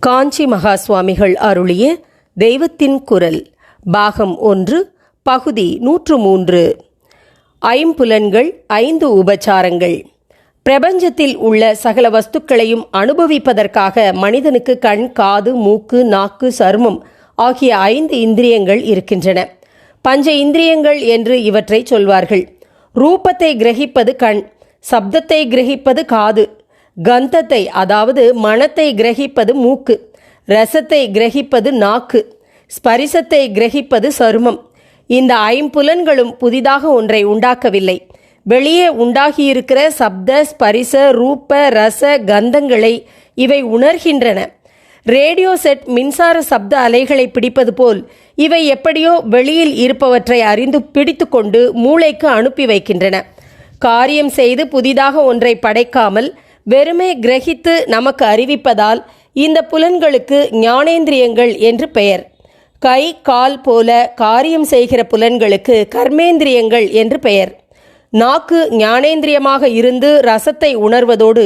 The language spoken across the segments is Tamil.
காஞ்சி மகா சுவாமிகள் அருளிய தெய்வத்தின் குரல் பாகம் 1 பகுதி 103. ஐம்புலன்கள் 5 உபச்சாரங்கள். பிரபஞ்சத்தில் உள்ள சகல வஸ்துக்களையும் அனுபவிப்பதற்காக மனிதனுக்கு கண், காது, மூக்கு, நாக்கு, சருமம் ஆகிய 5 இந்திரியங்கள் இருக்கின்றன. பஞ்ச இந்திரியங்கள் என்று இவற்றை சொல்வார்கள். ரூபத்தை கிரகிப்பது கண், சப்தத்தை கிரகிப்பது காது, கந்தத்தை அதாவது மணத்தை கிரகிப்பது மூக்கு, ரசத்தை கிரகிப்பது நாக்கு, ஸ்பரிசத்தை கிரகிப்பது சருமம். இந்த ஐம்புலன்களும் புதிதாக ஒன்றை உண்டாக்கவில்லை. வெளியே உண்டாகியிருக்கிற சப்த, ஸ்பரிச, ரூப, ரச, கந்தங்களை இவை உணர்கின்றன. ரேடியோ செட் மின்சார சப்த அலைகளை பிடிப்பது போல் இவை எப்படியோ வெளியில் இருப்பவற்றை அறிந்து பிடித்து கொண்டு மூளைக்கு அனுப்பி வைக்கின்றன. காரியம் செய்து புதிதாக ஒன்றை படைக்காமல் வெறுமே கிரகித்து நமக்கு அறிவிப்பதால் இந்த புலன்களுக்கு ஞானேந்திரியங்கள் என்று பெயர். கை, கால் போல காரியம் செய்கிற புலன்களுக்கு கர்மேந்திரியங்கள் என்று பெயர். நாக்கு ஞானேந்திரியமாக இருந்து ரசத்தை உணர்வதோடு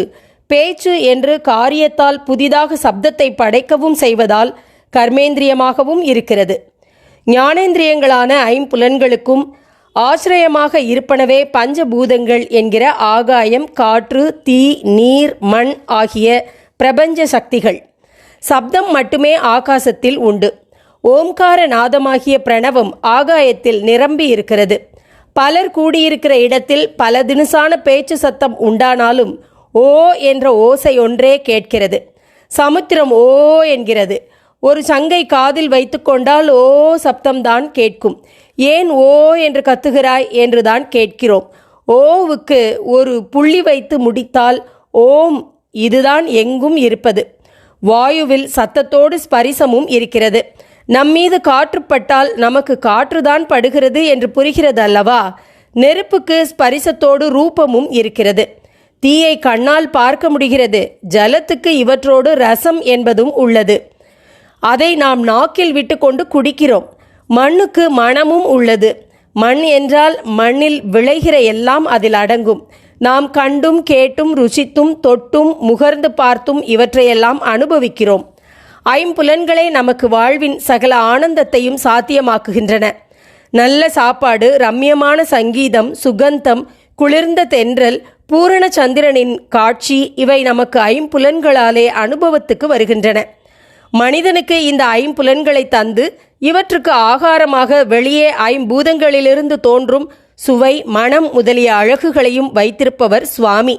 பேச்சு என்று காரியத்தால் புதிதாக சப்தத்தை படைக்கவும் செய்வதால் கர்மேந்திரியமாகவும் இருக்கிறது. ஞானேந்திரியங்களான ஐம்புலன்களுக்கும் ஆசிரியமாக இருப்பனவே பஞ்சபூதங்கள் என்கிற ஆகாயம், காற்று, தீ, நீர், மண் ஆகிய பிரபஞ்ச சக்திகள். சப்தம் மட்டுமே ஆகாசத்தில் உண்டு. ஓம்கார நாதமாகிய பிரணவம் ஆகாயத்தில் நிரம்பி இருக்கிறது. பலர் கூடியிருக்கிற இடத்தில் பல தினுசான பேச்சு சத்தம் உண்டானாலும் ஓ என்ற ஓசை ஒன்றே கேட்கிறது. சமுத்திரம் ஓ என்கிறது. ஒரு சங்கை காதில் வைத்து கொண்டால் ஓ சப்தம்தான் கேட்கும். ஏன் ஓ என்று கத்துகிறாய் என்றுதான் கேட்கிறோம். ஓவுக்கு ஒரு புள்ளி வைத்து முடித்தால் ஓம், இதுதான் எங்கும் இருப்பது. வாயுவில் சத்தத்தோடு ஸ்பரிசமும் இருக்கிறது. நம்மீது காற்று பட்டால் நமக்கு காற்றுதான் படுகிறது என்று புரிகிறது அல்லவா? நெருப்புக்கு ஸ்பரிசத்தோடு ரூபமும் இருக்கிறது. தீயை கண்ணால் பார்க்க முடிகிறது. ஜலத்துக்கு இவற்றோடு ரசம் என்பதும் உள்ளது. அதை நாம் நாக்கில் விட்டு கொண்டு குடிக்கிறோம். மண்ணுக்கு மணமும் உள்ளது. மண் என்றால் மண்ணில் விளைகிற எல்லாம் அதில் அடங்கும். நாம் கண்டும் கேட்டும் ருசித்தும் தொட்டும் முகர்ந்து பார்த்தும் இவற்றையெல்லாம் அனுபவிக்கிறோம். ஐம்புலன்களே நமக்கு வாழ்வின் சகல ஆனந்தத்தையும் சாத்தியமாக்குகின்றன. நல்ல சாப்பாடு, ரம்யமான சங்கீதம், சுகந்தம், குளிர்ந்த தென்றல், பூரண சந்திரனின் காட்சி இவை நமக்கு ஐம்புலன்களாலே அனுபவத்துக்கு வருகின்றன. மனிதனுக்கு இந்த ஐம்புலன்களை தந்து இவற்றுக்கு ஆகாரமாக வெளியே ஐம்பூதங்களிலிருந்து தோன்றும் சுவை, மனம் முதலிய அழகுகளையும் வைத்திருப்பவர் சுவாமி.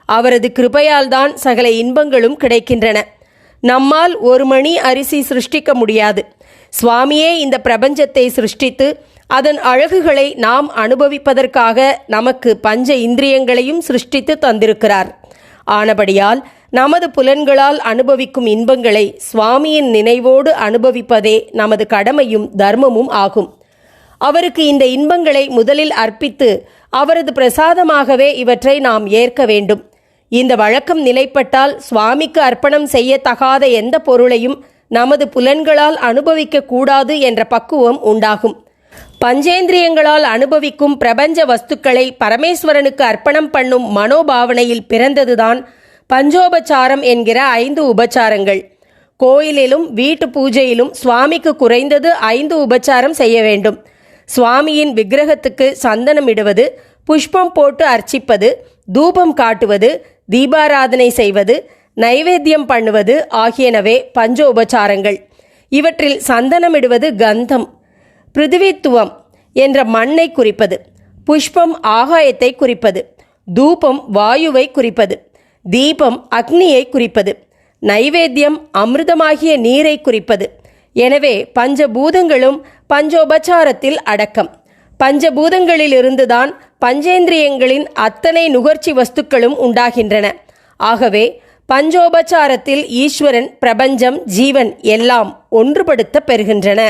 அவரது கிருபையால்தான் சகல இன்பங்களும் கிடைக்கின்றன. நம்மால் ஒரு மணி அரிசி சிருஷ்டிக்க முடியாது. சுவாமியே இந்த பிரபஞ்சத்தை சிருஷ்டித்து அதன் அழகுகளை நாம் அனுபவிப்பதற்காக நமக்கு பஞ்ச இந்திரியங்களையும் சிருஷ்டித்து தந்திருக்கிறார். ஆனபடியால் நமது புலன்களால் அனுபவிக்கும் இன்பங்களை சுவாமியின் நினைவோடு அனுபவிப்பதே நமது கடமையும் தர்மமும் ஆகும். அவருக்கு இந்த இன்பங்களை முதலில் அர்ப்பித்து அவரது பிரசாதமாகவே இவற்றை நாம் ஏற்க வேண்டும். இந்த வழக்கம் நிலைப்பட்டால் சுவாமிக்கு அர்ப்பணம் செய்யத்தகாத எந்த பொருளையும் நமது புலன்களால் அனுபவிக்க கூடாது என்ற பக்குவம் உண்டாகும். பஞ்சேந்திரியங்களால் அனுபவிக்கும் பிரபஞ்ச வஸ்துக்களை பரமேஸ்வரனுக்கு அர்ப்பணம் பண்ணும் மனோபாவனையில் பிறந்ததுதான் பஞ்சோபச்சாரம் என்கிற 5 உபச்சாரங்கள். கோயிலிலும் வீட்டு பூஜையிலும் சுவாமிக்கு குறைந்தது 5 உபச்சாரம் செய்ய வேண்டும். சுவாமியின் விக்கிரகத்துக்கு சந்தனம் இடுவது, புஷ்பம் போட்டு அர்ச்சிப்பது, தூபம் காட்டுவது, தீபாராதனை செய்வது, நைவேத்தியம் பண்ணுவது ஆகியனவே பஞ்சோபச்சாரங்கள். இவற்றில் சந்தனமிடுவது கந்தம், பிருத்திவித்துவம் என்ற மண்ணை குறிப்பது, புஷ்பம் ஆகாயத்தை குறிப்பது, தூபம் வாயுவை குறிப்பது, தீபம் அக்னியை குறிப்பது, நைவேத்தியம் அமிர்தமாகிய நீரை குறிப்பது. எனவே பஞ்சபூதங்களும் பஞ்சோபச்சாரத்தில் அடக்கம். பஞ்சபூதங்களிலிருந்துதான் பஞ்சேந்திரியங்களின் அத்தனை நுகர்ச்சி வஸ்துக்களும் உண்டாகின்றன. ஆகவே பஞ்சோபச்சாரத்தில் ஈஸ்வரன், பிரபஞ்சம், ஜீவன் எல்லாம் ஒன்றுபடுத்த பெறுகின்றன.